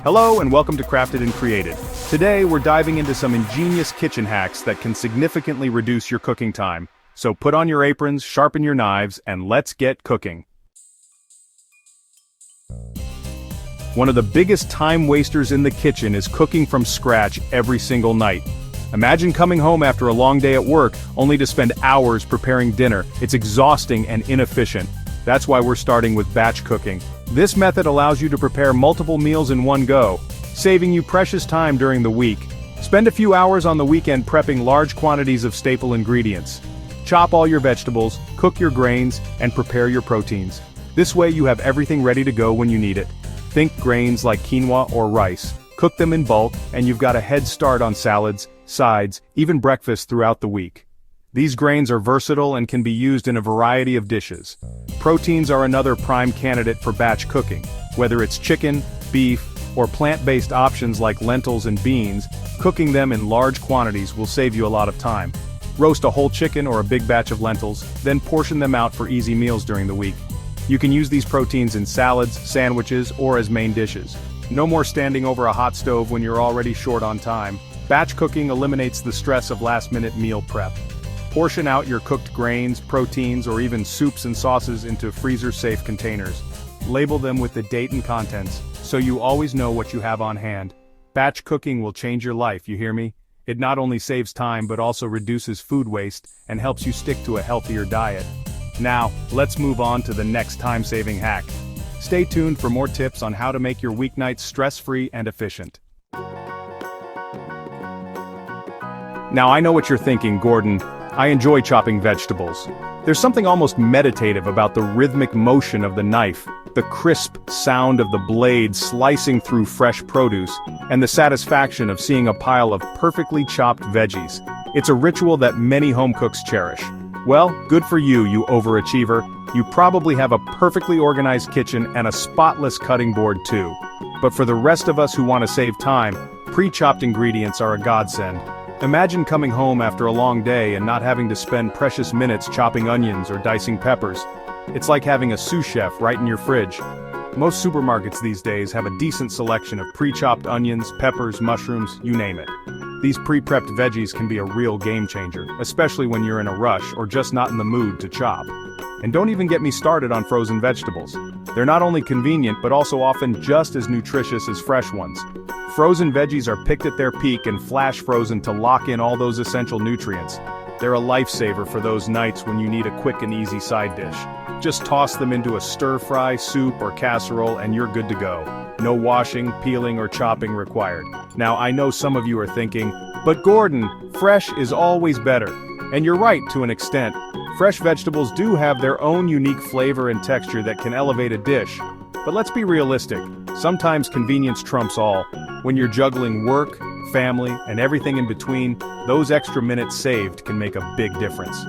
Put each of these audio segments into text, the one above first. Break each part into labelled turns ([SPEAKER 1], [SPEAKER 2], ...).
[SPEAKER 1] Hello and welcome to Crafted and Created. Today we're diving into some ingenious kitchen hacks that can significantly reduce your cooking time. So put on your aprons, sharpen your knives, and let's get cooking. One of the biggest time wasters in the kitchen is cooking from scratch every single night. Imagine coming home after a long day at work, only to spend hours preparing dinner. It's exhausting and inefficient. That's why we're starting with batch cooking. This method allows you to prepare multiple meals in one go, saving you precious time during the week. Spend a few hours on the weekend prepping large quantities of staple ingredients. Chop all your vegetables, cook your grains, and prepare your proteins. This way you have everything ready to go when you need it. Think grains like quinoa or rice. Cook them in bulk, and you've got a head start on salads, sides, even breakfast throughout the week. These grains are versatile and can be used in a variety of dishes. Proteins are another prime candidate for batch cooking. Whether it's chicken, beef, or plant-based options like lentils and beans, cooking them in large quantities will save you a lot of time. Roast a whole chicken or a big batch of lentils, then portion them out for easy meals during the week. You can use these proteins in salads, sandwiches, or as main dishes. No more standing over a hot stove when you're already short on time. Batch cooking eliminates the stress of last-minute meal prep. Portion out your cooked grains, proteins, or even soups and sauces into freezer-safe containers. Label them with the date and contents, so you always know what you have on hand. Batch cooking will change your life, you hear me? It not only saves time but also reduces food waste and helps you stick to a healthier diet. Now, let's move on to the next time-saving hack. Stay tuned for more tips on how to make your weeknights stress-free and efficient. Now I know what you're thinking, Gordon. I enjoy chopping vegetables. There's something almost meditative about the rhythmic motion of the knife, the crisp sound of the blade slicing through fresh produce, and the satisfaction of seeing a pile of perfectly chopped veggies. It's a ritual that many home cooks cherish. Well, good for you, you overachiever. You probably have a perfectly organized kitchen and a spotless cutting board too. But for the rest of us who want to save time, pre-chopped ingredients are a godsend. Imagine coming home after a long day and not having to spend precious minutes chopping onions or dicing peppers. It's like having a sous chef right in your fridge. Most supermarkets these days have a decent selection of pre-chopped onions, peppers, mushrooms, you name it. These pre-prepped veggies can be a real game changer, especially when you're in a rush or just not in the mood to chop. And don't even get me started on frozen vegetables. They're not only convenient but also often just as nutritious as fresh ones. Frozen veggies are picked at their peak and flash frozen to lock in all those essential nutrients. They're a lifesaver for those nights when you need a quick and easy side dish. Just toss them into a stir-fry, soup, or casserole and you're good to go. No washing, peeling, or chopping required. Now I know some of you are thinking, but Gordon, fresh is always better. And you're right to an extent. Fresh vegetables do have their own unique flavor and texture that can elevate a dish. But let's be realistic. Sometimes convenience trumps all. When you're juggling work, family, and everything in between, those extra minutes saved can make a big difference.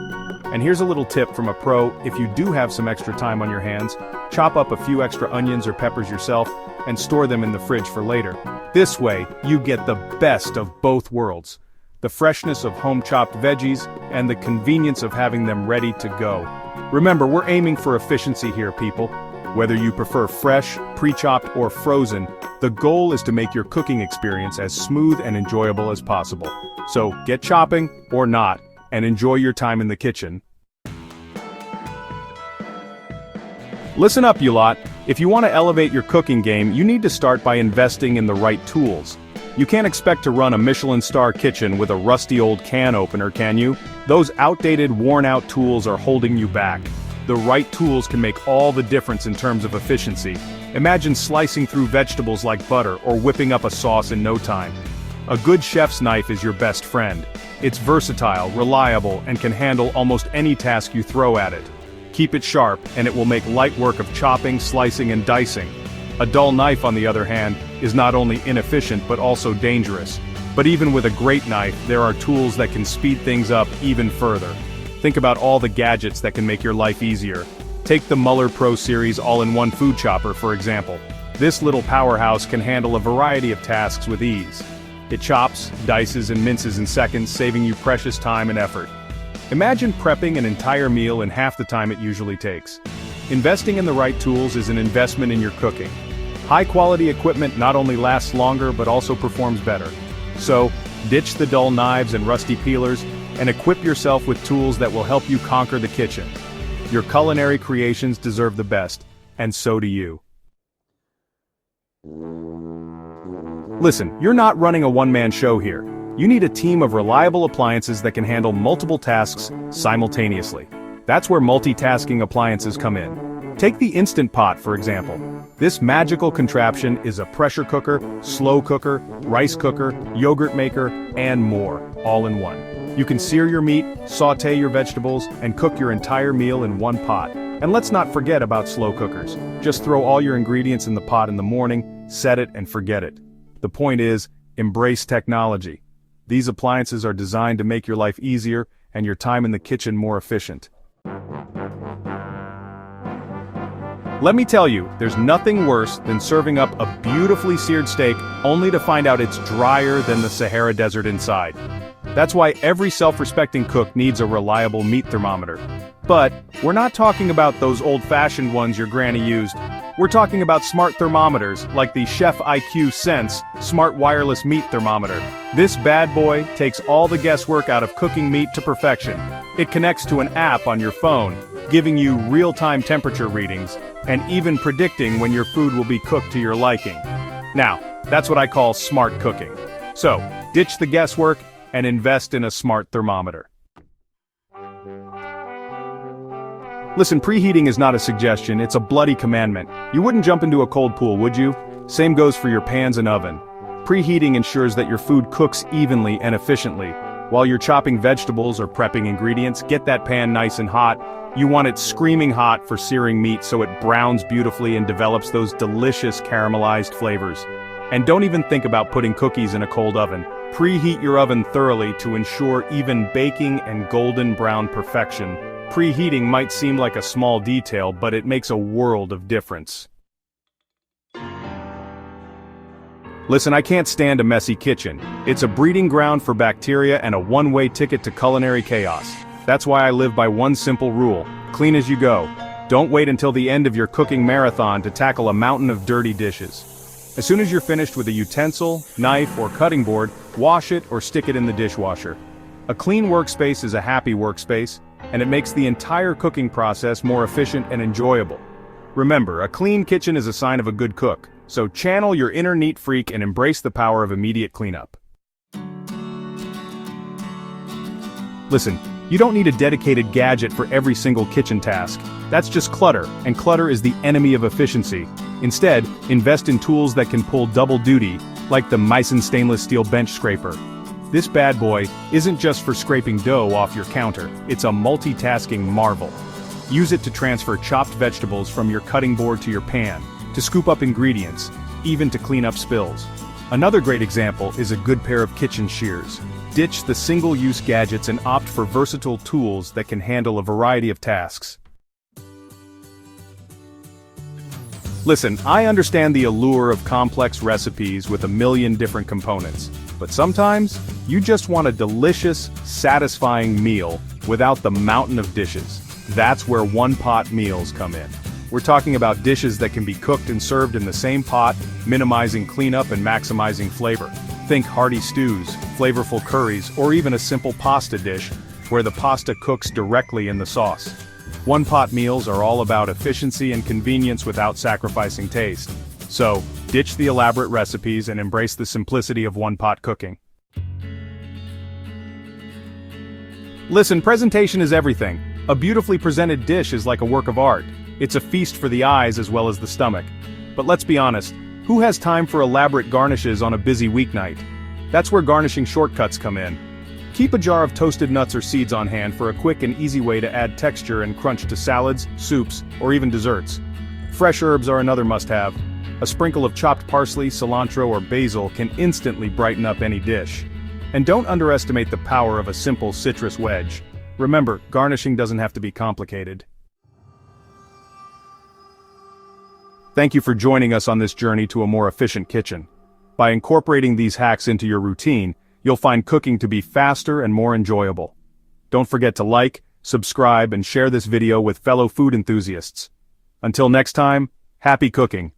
[SPEAKER 1] And here's a little tip from a pro: if you do have some extra time on your hands, chop up a few extra onions or peppers yourself and store them in the fridge for later. This way, you get the best of both worlds. The freshness of home-chopped veggies and the convenience of having them ready to go. Remember, we're aiming for efficiency here, people. Whether you prefer fresh, pre-chopped, or frozen, the goal is to make your cooking experience as smooth and enjoyable as possible. So, get chopping, or not, and enjoy your time in the kitchen. Listen up, you lot. If you want to elevate your cooking game, you need to start by investing in the right tools. You can't expect to run a Michelin star kitchen with a rusty old can opener, can you? Those outdated, worn-out tools are holding you back. The right tools can make all the difference in terms of efficiency. Imagine slicing through vegetables like butter or whipping up a sauce in no time. A good chef's knife is your best friend. It's versatile, reliable, and can handle almost any task you throw at it. Keep it sharp, and it will make light work of chopping, slicing, and dicing. A dull knife, on the other hand, is not only inefficient but also dangerous. But even with a great knife, there are tools that can speed things up even further. Think about all the gadgets that can make your life easier. Take the Muller Pro Series all-in-one food chopper, for example. This little powerhouse can handle a variety of tasks with ease. It chops, dices, and minces in seconds, saving you precious time and effort. Imagine prepping an entire meal in half the time it usually takes. Investing in the right tools is an investment in your cooking. High-quality equipment not only lasts longer but also performs better. So, ditch the dull knives and rusty peelers, and equip yourself with tools that will help you conquer the kitchen. Your culinary creations deserve the best, and so do you. Listen, you're not running a one-man show here. You need a team of reliable appliances that can handle multiple tasks simultaneously. That's where multitasking appliances come in. Take the Instant Pot, for example. This magical contraption is a pressure cooker, slow cooker, rice cooker, yogurt maker, and more, all in one. You can sear your meat, sauté your vegetables, and cook your entire meal in one pot. And let's not forget about slow cookers. Just throw all your ingredients in the pot in the morning, set it, and forget it. The point is, embrace technology. These appliances are designed to make your life easier and your time in the kitchen more efficient. Let me tell you, there's nothing worse than serving up a beautifully seared steak only to find out it's drier than the Sahara Desert inside. That's why every self-respecting cook needs a reliable meat thermometer. But we're not talking about those old-fashioned ones your granny used. We're talking about smart thermometers like the Chef IQ Sense Smart Wireless Meat Thermometer. This bad boy takes all the guesswork out of cooking meat to perfection. It connects to an app on your phone, giving you real-time temperature readings, and even predicting when your food will be cooked to your liking. Now, that's what I call smart cooking. So, ditch the guesswork and invest in a smart thermometer. Listen, preheating is not a suggestion, it's a bloody commandment. You wouldn't jump into a cold pool, would you? Same goes for your pans and oven. Preheating ensures that your food cooks evenly and efficiently. While you're chopping vegetables or prepping ingredients, get that pan nice and hot. You want it screaming hot for searing meat so it browns beautifully and develops those delicious caramelized flavors. And don't even think about putting cookies in a cold oven. Preheat your oven thoroughly to ensure even baking and golden brown perfection. Preheating might seem like a small detail, but it makes a world of difference. Listen, I can't stand a messy kitchen. It's a breeding ground for bacteria and a one-way ticket to culinary chaos. That's why I live by one simple rule: clean as you go. Don't wait until the end of your cooking marathon to tackle a mountain of dirty dishes. As soon as you're finished with a utensil, knife, or cutting board, wash it or stick it in the dishwasher. A clean workspace is a happy workspace, and it makes the entire cooking process more efficient and enjoyable. Remember, a clean kitchen is a sign of a good cook, so channel your inner neat freak and embrace the power of immediate cleanup. Listen, you don't need a dedicated gadget for every single kitchen task. That's just clutter, and clutter is the enemy of efficiency. Instead, invest in tools that can pull double duty, like the Meissen stainless steel bench scraper. This bad boy isn't just for scraping dough off your counter, it's a multitasking marvel. Use it to transfer chopped vegetables from your cutting board to your pan, to scoop up ingredients, even to clean up spills. Another great example is a good pair of kitchen shears. Ditch the single-use gadgets and opt for versatile tools that can handle a variety of tasks. Listen, I understand the allure of complex recipes with a million different components, but sometimes, you just want a delicious, satisfying meal without the mountain of dishes. That's where OnePot Meals come in. We're talking about dishes that can be cooked and served in the same pot, minimizing cleanup and maximizing flavor. Think hearty stews, flavorful curries, or even a simple pasta dish, where the pasta cooks directly in the sauce. OnePot meals are all about efficiency and convenience without sacrificing taste. So, ditch the elaborate recipes and embrace the simplicity of one-pot cooking. Listen, presentation is everything. A beautifully presented dish is like a work of art. It's a feast for the eyes as well as the stomach. But let's be honest, who has time for elaborate garnishes on a busy weeknight? That's where Garnishing Shortcuts come in. Keep a jar of toasted nuts or seeds on hand for a quick and easy way to add texture and crunch to salads, soups, or even desserts. Fresh herbs are another must-have. A sprinkle of chopped parsley, cilantro, or basil can instantly brighten up any dish. And don't underestimate the power of a simple citrus wedge. Remember, garnishing doesn't have to be complicated. Thank you for joining us on this journey to a more efficient kitchen. By incorporating these hacks into your routine, you'll find cooking to be faster and more enjoyable. Don't forget to like, subscribe, and share this video with fellow food enthusiasts. Until next time, happy cooking!